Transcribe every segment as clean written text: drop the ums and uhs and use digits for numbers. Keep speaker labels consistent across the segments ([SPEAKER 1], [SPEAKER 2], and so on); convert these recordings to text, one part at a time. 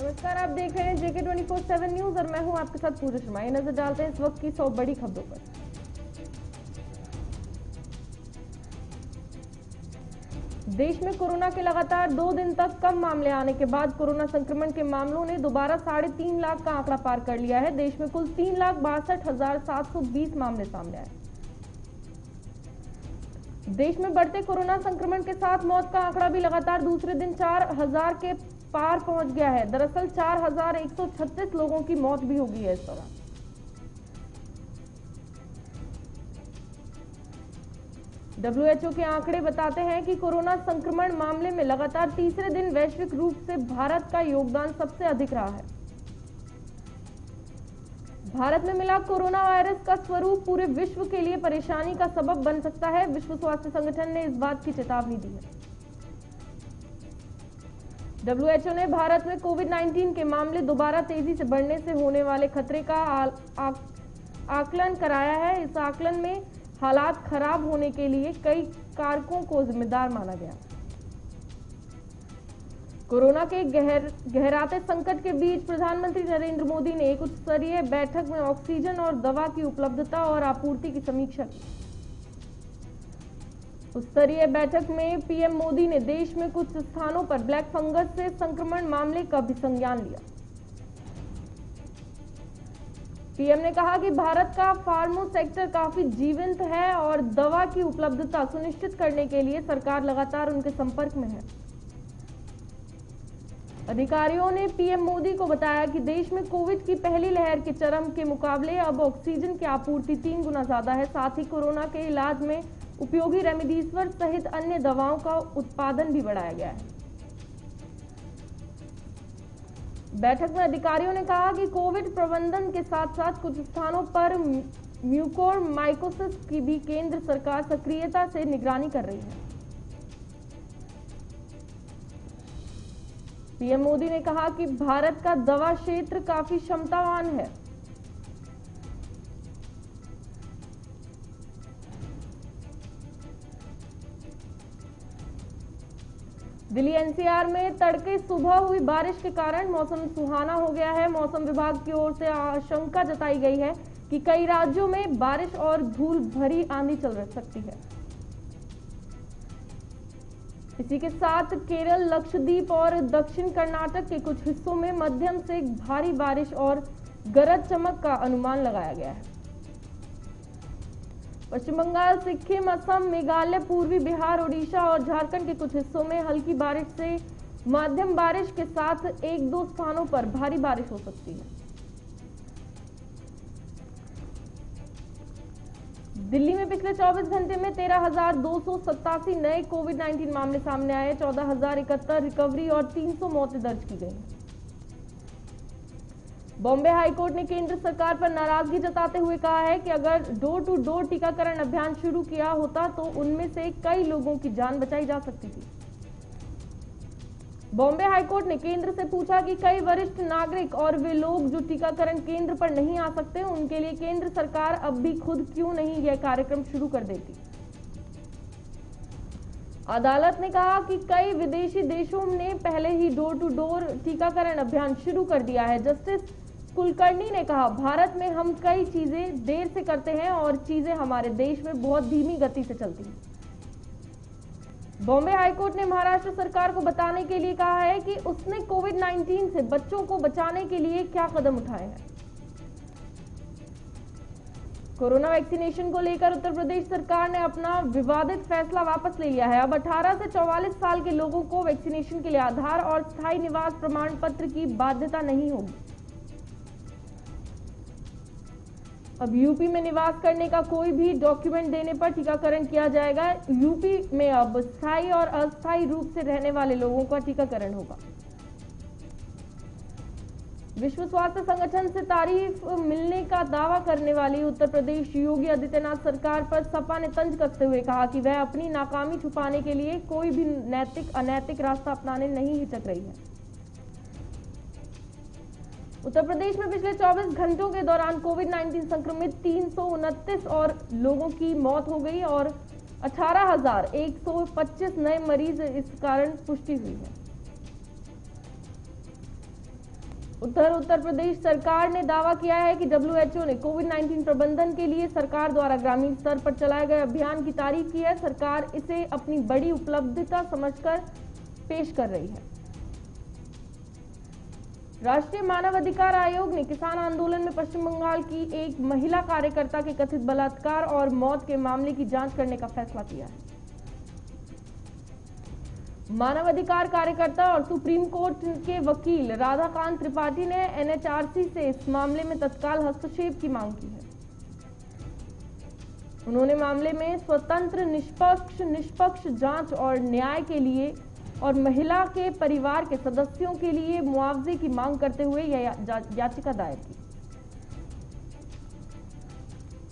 [SPEAKER 1] नमस्कार, आप देख रहे हैं JK 24/7 न्यूज और मैं हूं आपके साथ पूजा शर्मा। ये नजर डालते हैं इस वक्त की 100 बड़ी खबरों पर। देश में कोरोना के लगातार 2 दिन तक कम मामले आने के बाद कोरोना संक्रमण के मामलों ने दोबारा 3.5 लाख का आंकड़ा पार कर लिया है। देश में कुल 3,62,720 मामले सामने आए। देश में बढ़ते कोरोना संक्रमण के साथ मौत का आंकड़ा भी लगातार दूसरे दिन 4,000 के पार पहुंच गया है। दरअसल 4,136 लोगों की मौत भी हो गई है इस दौरान। WHO के आंकड़े बताते हैं कि कोरोना संक्रमण मामले में लगातार तीसरे दिन वैश्विक रूप से भारत का योगदान सबसे अधिक रहा है। भारत में मिला कोरोना वायरस का स्वरूप पूरे विश्व के लिए परेशानी का सबब बन सकता है। विश्व स्वास्थ्य संगठन ने इस बात की चेतावनी दी है। WHO ने भारत में कोविड-19 के मामले दोबारा तेजी से बढ़ने से होने वाले खतरे का आकलन कराया है। इस आकलन में हालात खराब होने के लिए कई कारकों को जिम्मेदार माना गया। कोरोना के गहराते संकट के बीच प्रधानमंत्री नरेंद्र मोदी ने एक उच्च स्तरीय बैठक में ऑक्सीजन और दवा की उपलब्धता और आपूर्ति की समीक्षा की। उच्च स्तरीय बैठक में पीएम मोदी ने देश में कुछ स्थानों पर ब्लैक फंगस से संक्रमण मामले का भी संज्ञान लिया। पीएम ने कहा कि भारत का फार्मा सेक्टर काफी जीवंत है और दवा की उपलब्धता सुनिश्चित करने के लिए सरकार लगातार उनके संपर्क में है। अधिकारियों ने पीएम मोदी को बताया कि देश में कोविड की पहली लहर के चरम के मुकाबले अब ऑक्सीजन की आपूर्ति 3 गुना ज्यादा है। साथ ही कोरोना के इलाज में उपयोगी रेमडेसिविर सहित अन्य दवाओं का उत्पादन भी बढ़ाया गया है। बैठक में अधिकारियों ने कहा कि कोविड प्रबंधन के साथ साथ कुछ स्थानों पर म्यूकोरमाइकोसिस की भी केंद्र सरकार सक्रियता से निगरानी कर रही है। पीएम मोदी ने कहा कि भारत का दवा क्षेत्र काफी क्षमतावान है। दिल्ली एनसीआर में तड़के सुबह हुई बारिश के कारण मौसम सुहाना हो गया है। मौसम विभाग की ओर से आशंका जताई गई है कि कई राज्यों में बारिश और धूल भरी आंधी चल सकती है। इसी के साथ केरल, लक्षद्वीप और दक्षिण कर्नाटक के कुछ हिस्सों में मध्यम से भारी बारिश और गरज चमक का अनुमान लगाया गया है। पश्चिम बंगाल, सिक्किम, असम, मेघालय, पूर्वी बिहार, ओडिशा और झारखंड के कुछ हिस्सों में हल्की बारिश से मध्यम बारिश के साथ 1-2 स्थानों पर भारी बारिश हो सकती है। दिल्ली में पिछले 24 घंटे में 13,287 नए कोविड-19 मामले सामने आए। 14,071 रिकवरी और 300 मौतें दर्ज की गई। बॉम्बे हाईकोर्ट ने केंद्र सरकार पर नाराजगी जताते हुए कहा है कि अगर डोर टू डोर टीकाकरण अभियान शुरू किया होता तो उनमें से कई लोगों की जान बचाई जा सकती थी। बॉम्बे हाईकोर्ट ने केंद्र से पूछा कि कई वरिष्ठ नागरिक और वे लोग जो टीकाकरण केंद्र पर नहीं आ सकते, उनके लिए केंद्र सरकार अब भी खुद क्यों नहीं यह कार्यक्रम शुरू कर देती। अदालत ने कहा कि कई विदेशी देशों ने पहले ही डोर टू डोर टीकाकरण अभियान शुरू कर दिया है। जस्टिस कुलकर्णी ने कहा, भारत में हम कई चीजें देर से करते हैं और चीजें हमारे देश में बहुत धीमी गति से चलती हैं। बॉम्बे हाईकोर्ट ने महाराष्ट्र सरकार को बताने के लिए कहा है कि उसने कोविड-19 से बच्चों को बचाने के लिए क्या कदम उठाए हैं। कोरोना वैक्सीनेशन को लेकर उत्तर प्रदेश सरकार ने अपना विवादित फैसला वापस ले लिया है। अब 18 से 44 साल के लोगों को वैक्सीनेशन के लिए आधार और स्थायी निवास प्रमाण पत्र की बाध्यता नहीं होगी। अब यूपी में निवास करने का कोई भी डॉक्यूमेंट देने पर टीकाकरण किया जाएगा। यूपी में अब स्थायी और अस्थायी रूप से रहने वाले लोगों का टीकाकरण होगा। विश्व स्वास्थ्य संगठन से तारीफ मिलने का दावा करने वाली उत्तर प्रदेश योगी आदित्यनाथ सरकार पर सपा ने तंज कसते हुए कहा कि वह अपनी नाकामी छुपाने के लिए कोई भी नैतिक अनैतिक रास्ता अपनाने नहीं हिचक रही है। उत्तर प्रदेश में पिछले 24 घंटों के दौरान कोविड-19 संक्रमित 329 और लोगों की मौत हो गई और 18,125 नए मरीज इस कारण पुष्टि हुई है। उत्तर प्रदेश सरकार ने दावा किया है कि WHO ने कोविड-19 प्रबंधन के लिए सरकार द्वारा ग्रामीण स्तर पर चलाए गए अभियान की तारीफ की है। सरकार इसे अपनी बड़ी उपलब्धिता समझकर पेश कर रही है। राष्ट्रीय मानव अधिकार आयोग ने किसान आंदोलन में पश्चिम बंगाल की एक महिला कार्यकर्ता के कथित बलात्कार और मौत के मामले की जांच करने का फैसला किया है। मानवाधिकार कार्यकर्ता और सुप्रीम कोर्ट के वकील राधाकांत त्रिपाठी ने NHRC से इस मामले में तत्काल हस्तक्षेप की मांग की है। उन्होंने मामले में स्वतंत्र निष्पक्ष जांच और न्याय के लिए और महिला के परिवार के सदस्यों के लिए मुआवजे की मांग करते हुए यह याचिका दायर की।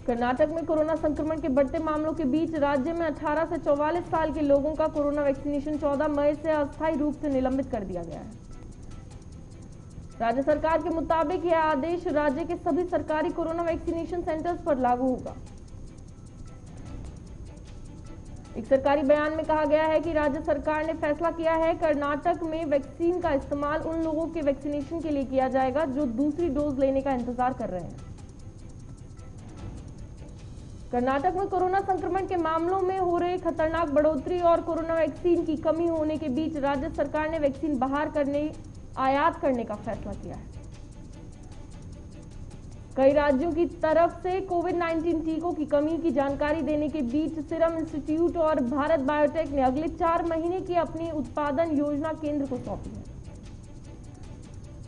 [SPEAKER 1] कर्नाटक में कोरोना संक्रमण के बढ़ते मामलों के बीच राज्य में 18 से 44 साल के लोगों का कोरोना वैक्सीनेशन 14 मई से अस्थायी रूप से निलंबित कर दिया गया है। राज्य सरकार के मुताबिक यह आदेश राज्य के सभी सरकारी कोरोना वैक्सीनेशन सेंटर्स पर लागू होगा। एक सरकारी बयान में कहा गया है कि राज्य सरकार ने फैसला किया है कर्नाटक में वैक्सीन का इस्तेमाल उन लोगों के वैक्सीनेशन के लिए किया जाएगा जो दूसरी डोज लेने का इंतजार कर रहे हैं। कर्नाटक में कोरोना संक्रमण के मामलों में हो रही खतरनाक बढ़ोतरी और कोरोना वैक्सीन की कमी होने के बीच राज्य सरकार ने वैक्सीन आयात करने का फैसला किया है। कई राज्यों की तरफ से कोविड-19 टीकों की कमी की जानकारी देने के बीच सीरम इंस्टीट्यूट और भारत बायोटेक ने अगले 4 महीने की अपनी उत्पादन योजना केंद्र को सौंपी है।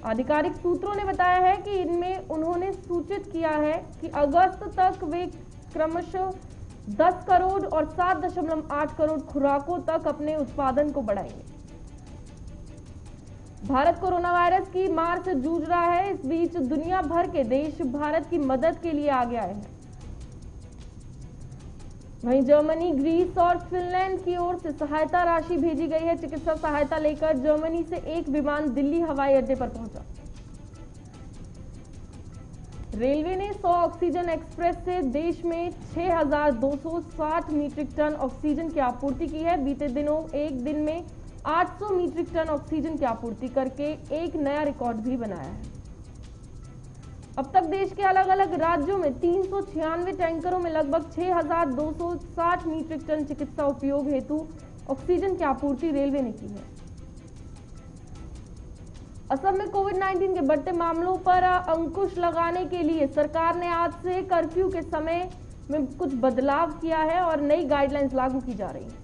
[SPEAKER 1] आधिकारिक सूत्रों ने बताया है कि इनमें उन्होंने सूचित किया है कि अगस्त तक वे क्रमशः 10 करोड़ और 7.8 करोड़ खुराकों तक अपने उत्पादन को बढ़ाएंगे। भारत कोरोना वायरस की मार से जूझ रहा है। इस बीच दुनिया भर के देश भारत की मदद के लिए आगे आए हैं। वहीं जर्मनी, ग्रीस और फिनलैंड की ओर से सहायता राशि भेजी गई है। चिकित्सा सहायता लेकर जर्मनी से एक विमान दिल्ली हवाई अड्डे पर पहुंचा। रेलवे ने 100 ऑक्सीजन एक्सप्रेस से देश में 6,260 मीट्रिक टन ऑक्सीजन की आपूर्ति की है। बीते दिनों एक दिन में 800 मीट्रिक टन ऑक्सीजन की आपूर्ति करके एक नया रिकॉर्ड भी बनाया है। अब तक देश के अलग अलग राज्यों में 396 टैंकरों में लगभग 6,260 मीट्रिक टन चिकित्सा उपयोग हेतु ऑक्सीजन की आपूर्ति रेलवे ने की है। असम में कोविड-19 के बढ़ते मामलों पर अंकुश लगाने के लिए सरकार ने आज से कर्फ्यू के समय में कुछ बदलाव किया है और नई गाइडलाइंस लागू की जा रही है।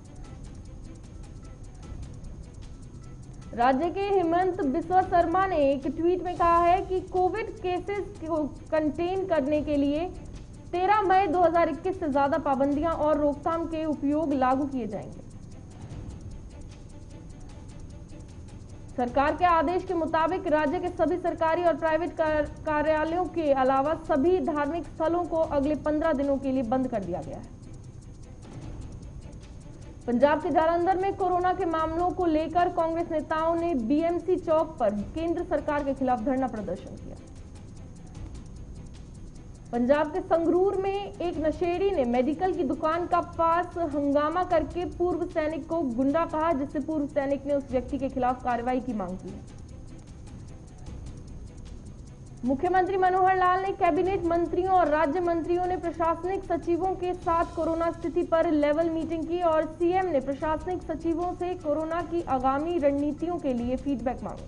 [SPEAKER 1] राज्य के हेमंत बिस्वा शर्मा ने एक ट्वीट में कहा है कि कोविड केसेस को कंटेन करने के लिए 13 मई 2021 से ज्यादा पाबंदियां और रोकथाम के उपयोग लागू किए जाएंगे। सरकार के आदेश के मुताबिक राज्य के सभी सरकारी और प्राइवेट कार्यालयों के अलावा सभी धार्मिक स्थलों को अगले 15 दिनों के लिए बंद कर दिया गया है। पंजाब के जालंधर में कोरोना के मामलों को लेकर कांग्रेस नेताओं ने BMC चौक पर केंद्र सरकार के खिलाफ धरना प्रदर्शन किया। पंजाब के संगरूर में एक नशेड़ी ने मेडिकल की दुकान का पास हंगामा करके पूर्व सैनिक को गुंडा कहा, जिससे पूर्व सैनिक ने उस व्यक्ति के खिलाफ कार्रवाई की मांग की है। मुख्यमंत्री मनोहर लाल ने कैबिनेट मंत्रियों और राज्य मंत्रियों ने प्रशासनिक सचिवों के साथ कोरोना स्थिति पर लेवल मीटिंग की और सीएम ने प्रशासनिक सचिवों से कोरोना की आगामी रणनीतियों के लिए फीडबैक मांगा।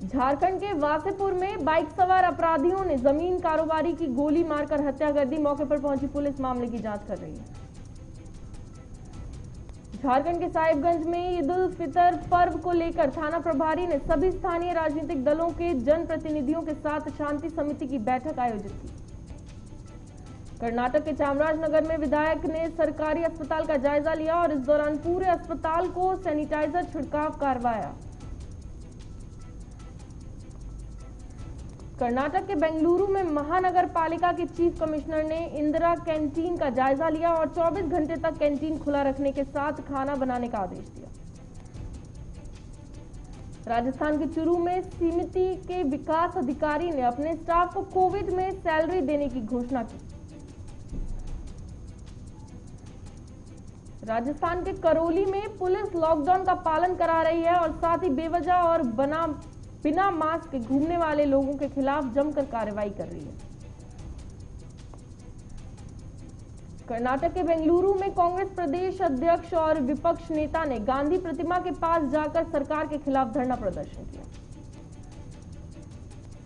[SPEAKER 1] झारखंड के वासेपुर में बाइक सवार अपराधियों ने जमीन कारोबारी की गोली मारकर हत्या कर दी। मौके पर पहुंची पुलिस मामले की जांच कर रही है। झारखंड के साहिबगंज में ईद उल फितर पर्व को लेकर थाना प्रभारी ने सभी स्थानीय राजनीतिक दलों के जनप्रतिनिधियों के साथ शांति समिति की बैठक आयोजित की। कर्नाटक के चामराजनगर में विधायक ने सरकारी अस्पताल का जायजा लिया और इस दौरान पूरे अस्पताल को सैनिटाइजर छिड़काव करवाया। कर्नाटक के बेंगलुरु में महानगर पालिका के चीफ कमिश्नर ने इंदिरा कैंटीन का जायजा लिया और 24 घंटे तक कैंटीन खुला रखने के साथ खाना बनाने का आदेश दिया। राजस्थान के चूरू में समिति के विकास अधिकारी ने अपने स्टाफ को कोविड में सैलरी देने की घोषणा की। राजस्थान के करौली में पुलिस लॉकडाउन का पालन करा रही है और साथ ही बेवजह और बिना मास्क के घूमने वाले लोगों के खिलाफ जमकर कार्रवाई कर रही है। कर्नाटक के बेंगलुरु में कांग्रेस प्रदेश अध्यक्ष और विपक्ष नेता ने गांधी प्रतिमा के पास जाकर सरकार के खिलाफ धरना प्रदर्शन किया।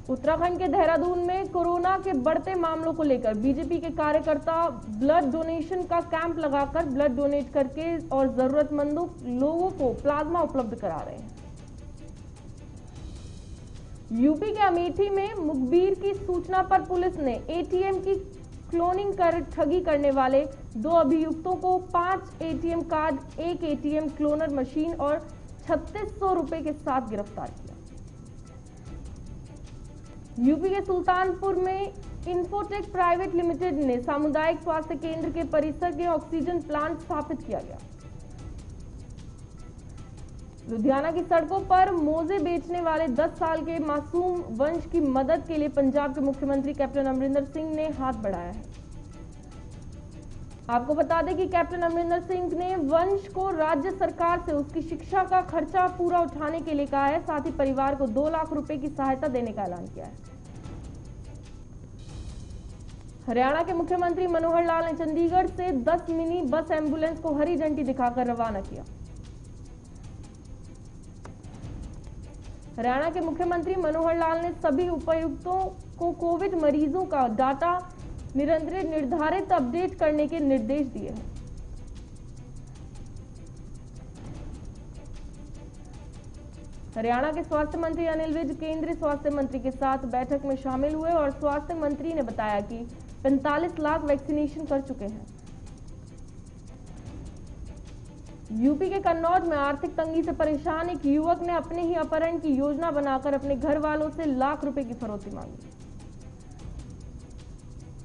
[SPEAKER 1] उत्तराखंड के देहरादून में कोरोना के बढ़ते मामलों को लेकर बीजेपी के कार्यकर्ता ब्लड डोनेशन का कैंप लगाकर ब्लड डोनेट करके और जरूरतमंदों लोगों को प्लाज्मा उपलब्ध करा रहे हैं। यूपी के अमेठी में मुखबिर की सूचना पर पुलिस ने एटीएम की क्लोनिंग कर ठगी करने वाले 2 अभियुक्तों को 5 ATM card, 1 ATM cloner machine और 3600 रुपए के साथ गिरफ्तार किया। यूपी के सुल्तानपुर में इन्फोटेक प्राइवेट लिमिटेड ने सामुदायिक स्वास्थ्य केंद्र के परिसर के ऑक्सीजन प्लांट स्थापित किया गया। लुधियाना की सड़कों पर मोजे बेचने वाले 10 साल के मासूम वंश की मदद के लिए पंजाब के मुख्यमंत्री कैप्टन अमरिंदर सिंह ने हाथ बढ़ाया है। आपको बता दें कि कैप्टन अमरिंदर सिंह ने वंश को राज्य सरकार से उसकी शिक्षा का खर्चा पूरा उठाने के लिए कहा है। साथ ही परिवार को 2 लाख रुपए की सहायता देने का ऐलान किया है। हरियाणा के मुख्यमंत्री मनोहर लाल ने चंडीगढ़ से 10 मिनी बस एम्बुलेंस को हरी झंडी दिखाकर रवाना किया। हरियाणा के मुख्यमंत्री मनोहर लाल ने सभी उपायुक्तों को कोविड मरीजों का डाटा निरंतर निर्धारित अपडेट करने के निर्देश दिए हैं। हरियाणा के स्वास्थ्य मंत्री अनिल विज केंद्रीय स्वास्थ्य मंत्री के साथ बैठक में शामिल हुए और स्वास्थ्य मंत्री ने बताया कि 45 लाख वैक्सीनेशन कर चुके हैं। यूपी के कन्नौज में आर्थिक तंगी से परेशान एक युवक ने अपने ही अपहरण की योजना बनाकर अपने घर वालों से लाख रुपए की फरोख्ती मांगी।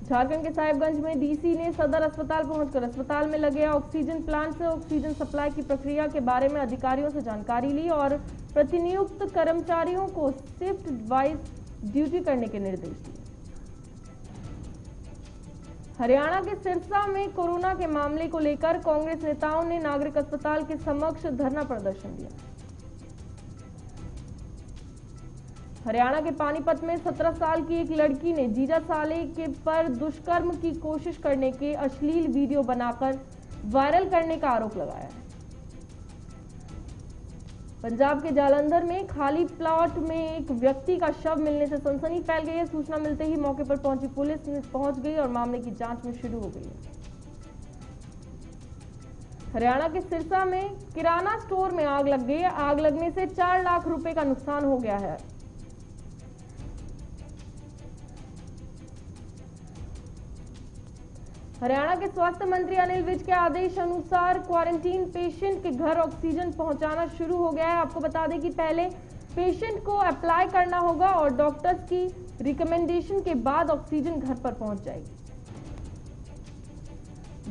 [SPEAKER 1] झारखंड के साहिबगंज में डीसी ने सदर अस्पताल पहुंचकर अस्पताल में लगे ऑक्सीजन प्लांट से ऑक्सीजन सप्लाई की प्रक्रिया के बारे में अधिकारियों से जानकारी ली और प्रतिनियुक्त कर्मचारियों को शिफ्ट वाइज ड्यूटी करने के निर्देश दिए। हरियाणा के सिरसा में कोरोना के मामले को लेकर कांग्रेस नेताओं ने नागरिक अस्पताल के समक्ष धरना प्रदर्शन दिया। हरियाणा के पानीपत में 17 साल की एक लड़की ने जीजा साले के पर दुष्कर्म की कोशिश करने के अश्लील वीडियो बनाकर वायरल करने का आरोप लगाया है। पंजाब के जालंधर में खाली प्लॉट में एक व्यक्ति का शव मिलने से सनसनी फैल गई है। सूचना मिलते ही मौके पर पहुंची पुलिस पहुंच गई और मामले की जांच में शुरू हो गई है। हरियाणा के सिरसा में किराना स्टोर में आग लग गई है। आग लगने से 4 लाख रुपए का नुकसान हो गया है। हरियाणा के स्वास्थ्य मंत्री अनिल विज के आदेश अनुसार क्वारंटीन पेशेंट के घर ऑक्सीजन पहुंचाना शुरू हो गया है। आपको बता दें कि पहले पेशेंट को अप्लाई करना होगा और डॉक्टर्स की रिकमेंडेशन के बाद ऑक्सीजन घर पर पहुंच जाएगी।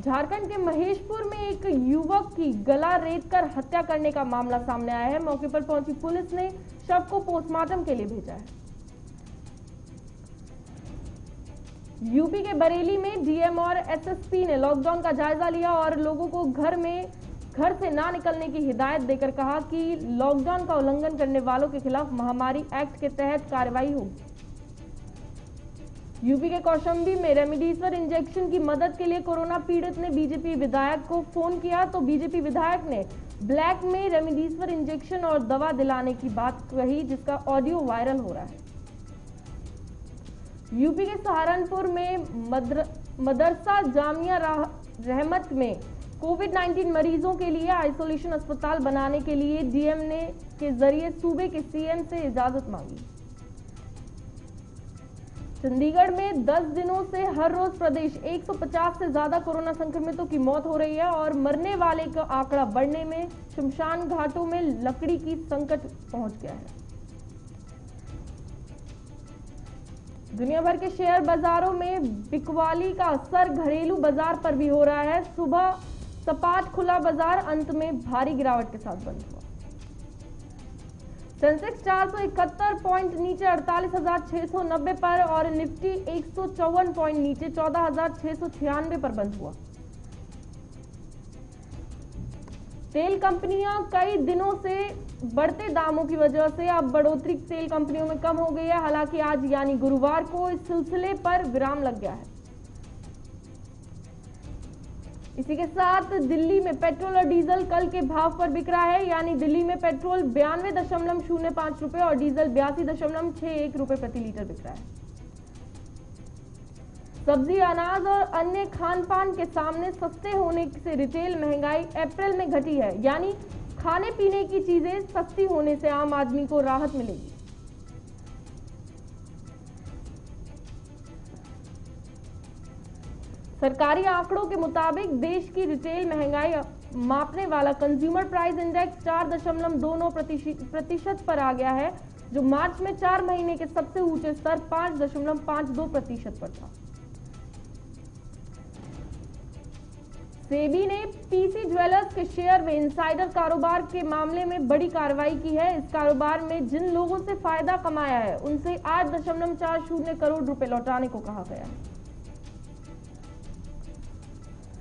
[SPEAKER 1] झारखंड के महेशपुर में एक युवक की गला रेतकर हत्या करने का मामला सामने आया है। मौके पर पहुंची पुलिस ने शव को पोस्टमार्टम के लिए भेजा है। यूपी के बरेली में डीएम और एसएसपी ने लॉकडाउन का जायजा लिया और लोगों को घर से ना निकलने की हिदायत देकर कहा कि लॉकडाउन का उल्लंघन करने वालों के खिलाफ महामारी एक्ट के तहत कार्रवाई होगी। यूपी के कौशाम्बी में रेमडेसिविर इंजेक्शन की मदद के लिए कोरोना पीड़ित ने बीजेपी विधायक को फोन किया तो बीजेपी विधायक ने ब्लैक में रेमडेसिविर इंजेक्शन और दवा दिलाने की बात कही, जिसका ऑडियो वायरल हो रहा है। यूपी के सहारनपुर में मदरसा जामिया रहमत में कोविड-19 मरीजों के लिए आइसोलेशन अस्पताल बनाने के लिए डीएम ने के जरिए सूबे के सीएम से इजाजत मांगी। चंडीगढ़ में 10 दिनों से हर रोज प्रदेश 150 से ज्यादा कोरोना संक्रमितों की मौत हो रही है और मरने वाले का आंकड़ा बढ़ने में शमशान घाटों में लकड़ी की संकट पहुंच गया है। दुनिया भर के शेयर बाजारों में बिकवाली का असर घरेलू बाजार पर भी हो रहा है। सुबह सपाट खुला बाजार अंत में भारी गिरावट के साथ बंद हुआ। सेंसेक्स 471 पॉइंट नीचे 48,690 पर और निफ्टी 154 पॉइंट नीचे 14,696 पर बंद हुआ। तेल कंपनियां कई दिनों से बढ़ते दामों की वजह से अब बढ़ोतरी तेल कंपनियों में कम हो गई है। हालांकि आज यानी गुरुवार को इस सिलसिले पर विराम लग गया है। इसी के साथ दिल्ली में पेट्रोल और डीजल कल के भाव पर बिक रहा है, यानी दिल्ली में पेट्रोल 92.05 रुपए और डीजल 82.61 रुपए प्रति लीटर बिक रहा है। सब्जी, अनाज और अन्य खान पान के सामने सस्ते होने से रिटेल महंगाई अप्रैल में घटी है, यानी खाने पीने की चीजें सस्ती होने से आम आदमी को राहत मिलेगी। सरकारी आंकड़ों के मुताबिक देश की रिटेल महंगाई मापने वाला कंज्यूमर प्राइस इंडेक्स 4.29% पर आ गया है, जो मार्च में 4 महीने के सबसे ऊंचे स्तर 5.52% पर था। सेबी ने पीसी ज्वेलर्स के शेयर में इनसाइडर कारोबार के मामले में बड़ी कार्रवाई की है। इस कारोबार में जिन लोगों से फायदा कमाया है उनसे 8.40 करोड़ रुपए लौटाने को कहा गया है।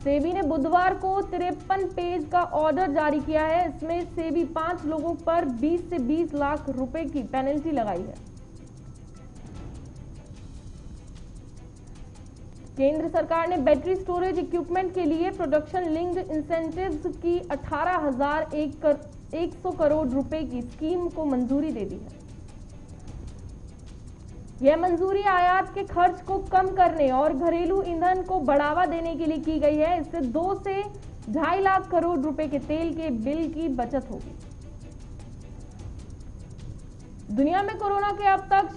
[SPEAKER 1] सेबी ने बुधवार को 53 पेज का ऑर्डर जारी किया है। इसमें सेबी 5 लोगों पर 20 से 20 लाख रुपए की पेनल्टी लगाई है। केंद्र सरकार ने बैटरी स्टोरेज इक्विपमेंट के लिए प्रोडक्शन लिंक्ड इंसेंटिव्स की 18,100 करोड़ रुपए की स्कीम को मंजूरी दे दी है। यह मंजूरी आयात के खर्च को कम करने और घरेलू ईंधन को बढ़ावा देने के लिए की गई है। इससे 2 से 2.5 लाख करोड़ रुपए के तेल के बिल की बचत होगी। दुनिया में कोरोना के अब तक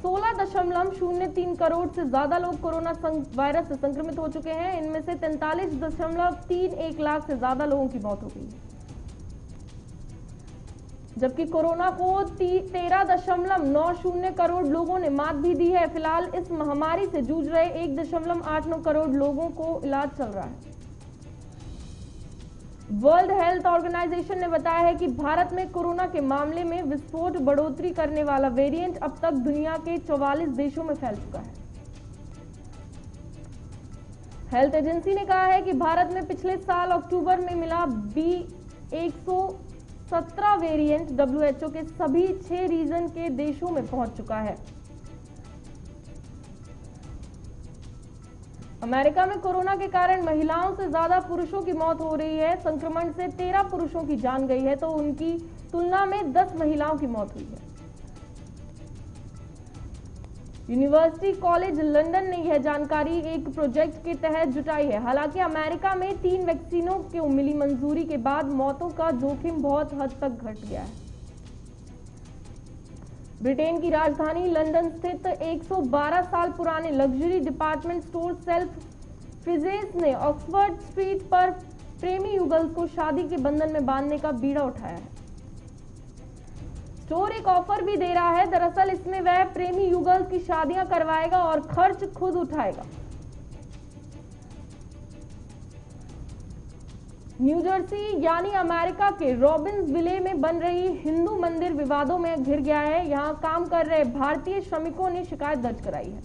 [SPEAKER 1] 16.03 करोड़ से ज्यादा लोग कोरोना वायरस से संक्रमित हो चुके हैं। इनमें से 43.31 लाख से ज्यादा लोगों की मौत हो गई है, जबकि कोरोना को 13.90 करोड़ लोगों ने मात भी दी है। फिलहाल इस महामारी से जूझ रहे 1.89 करोड़ लोगों को इलाज चल रहा है। वर्ल्ड हेल्थ ऑर्गेनाइजेशन ने बताया है कि भारत में कोरोना के मामले में विस्फोट बढ़ोतरी करने वाला वेरिएंट अब तक दुनिया के 44 देशों में फैल चुका है। हेल्थ एजेंसी ने कहा है कि भारत में पिछले साल अक्टूबर में मिला B117 वेरिएंट WHO के सभी 6 रीजन के देशों में पहुंच चुका है। अमेरिका में कोरोना के कारण महिलाओं से ज्यादा पुरुषों की मौत हो रही है। संक्रमण से 13 पुरुषों की जान गई है, तो उनकी तुलना में 10 महिलाओं की मौत हुई है। यूनिवर्सिटी कॉलेज लंदन ने यह जानकारी एक प्रोजेक्ट के तहत जुटाई है। हालांकि अमेरिका में 3 वैक्सीनों को मिली मंजूरी के बाद मौतों का जोखिम बहुत हद तक घट गया है। ब्रिटेन की राजधानी लंदन स्थित 112 साल पुराने लग्जरी डिपार्टमेंट स्टोर सेल्फ फिजेस ने ऑक्सफोर्ड स्ट्रीट पर प्रेमी युगल को शादी के बंधन में बांधने का बीड़ा उठाया है। स्टोर एक ऑफर भी दे रहा है। दरअसल इसमें वह प्रेमी युगल की शादियां करवाएगा और खर्च खुद उठाएगा। न्यू जर्सी यानी अमेरिका के रॉबिन्सविले में बन रही हिंदू मंदिर विवादों में घिर गया है। यहां काम कर रहे भारतीय श्रमिकों ने शिकायत दर्ज कराई है।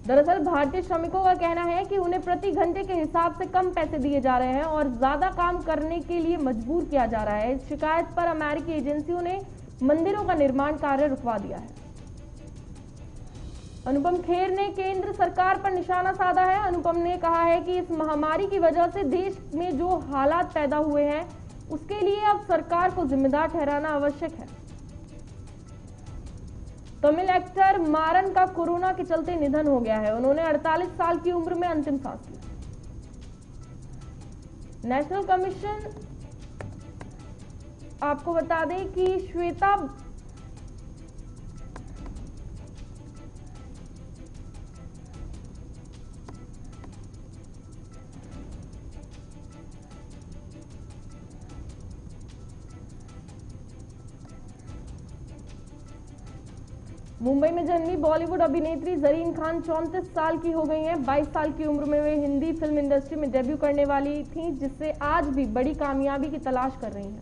[SPEAKER 1] दरअसल भारतीय श्रमिकों का कहना है कि उन्हें प्रति घंटे के हिसाब से कम पैसे दिए जा रहे हैं और ज्यादा काम करने के लिए मजबूर किया जा रहा है। इस शिकायत पर अमेरिकी एजेंसियों ने मंदिरों का निर्माण कार्य रुकवा दिया है। अनुपम खेर ने केंद्र सरकार पर निशाना साधा है। अनुपम ने कहा है कि इस महामारी की वजह से देश में जो हालात पैदा हुए हैं उसके लिए अब सरकार को जिम्मेदार ठहराना आवश्यक है। तमिल एक्टर मारन का कोरोना के चलते निधन हो गया है। उन्होंने 48 साल की उम्र में अंतिम सांस ली। नेशनल कमीशन आपको बता दें कि श्वेता मुंबई में जन्मी बॉलीवुड अभिनेत्री जरीन खान 34 साल की हो गई हैं। 22 साल की उम्र में वे हिंदी फिल्म इंडस्ट्री में डेब्यू करने वाली थीं, जिससे आज भी बड़ी कामयाबी की तलाश कर रही हैं।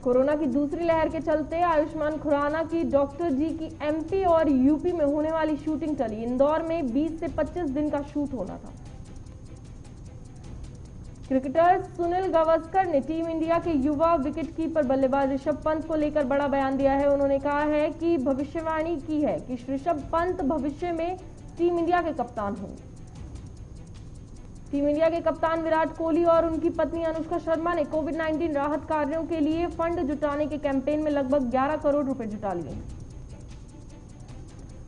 [SPEAKER 1] कोरोना की दूसरी लहर के चलते आयुष्मान खुराना की डॉक्टर जी की एमपी और यूपी में होने वाली शूटिंग टली। इंदौर में 20 से 25 दिन का शूट होना था। क्रिकेटर सुनील गावस्कर ने टीम इंडिया के युवा विकेटकीपर बल्लेबाज ऋषभ पंत को लेकर बड़ा बयान दिया है। उन्होंने कहा है कि भविष्यवाणी की है कि ऋषभ पंत भविष्य में टीम इंडिया के कप्तान होंगे। टीम इंडिया के कप्तान विराट कोहली और उनकी पत्नी अनुष्का शर्मा ने कोविड-19 राहत कार्यों के लिए फंड जुटाने के कैंपेन में लगभग 11 करोड़ रुपए जुटा लिए हैं।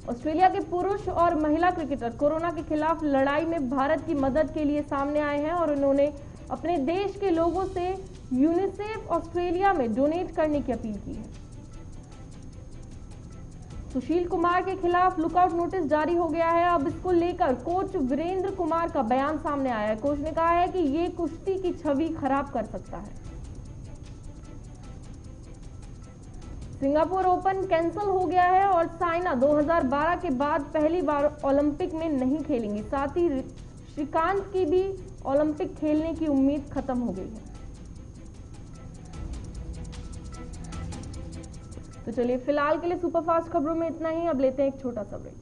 [SPEAKER 1] ऑस्ट्रेलिया के पुरुष और महिला क्रिकेटर कोरोना के खिलाफ लड़ाई में भारत की मदद के लिए सामने आए हैं और उन्होंने अपने देश के लोगों से यूनिसेफ ऑस्ट्रेलिया में डोनेट करने की अपील की है। सुशील कुमार के खिलाफ लुकआउट नोटिस जारी हो गया है। अब इसको लेकर कोच वीरेंद्र कुमार का बयान सामने आया है। कोच ने कहा है कि ये कुश्ती की छवि खराब कर सकता है। सिंगापुर ओपन कैंसिल हो गया है और साइना 2012 के बाद पहली बार ओलंपिक में नहीं खेलेंगी। साथ ही श्रीकांत की भी ओलंपिक खेलने की उम्मीद खत्म हो गई है। तो चलिए फिलहाल के लिए सुपरफास्ट खबरों में इतना ही। अब लेते हैं एक छोटा सा ब्रेक।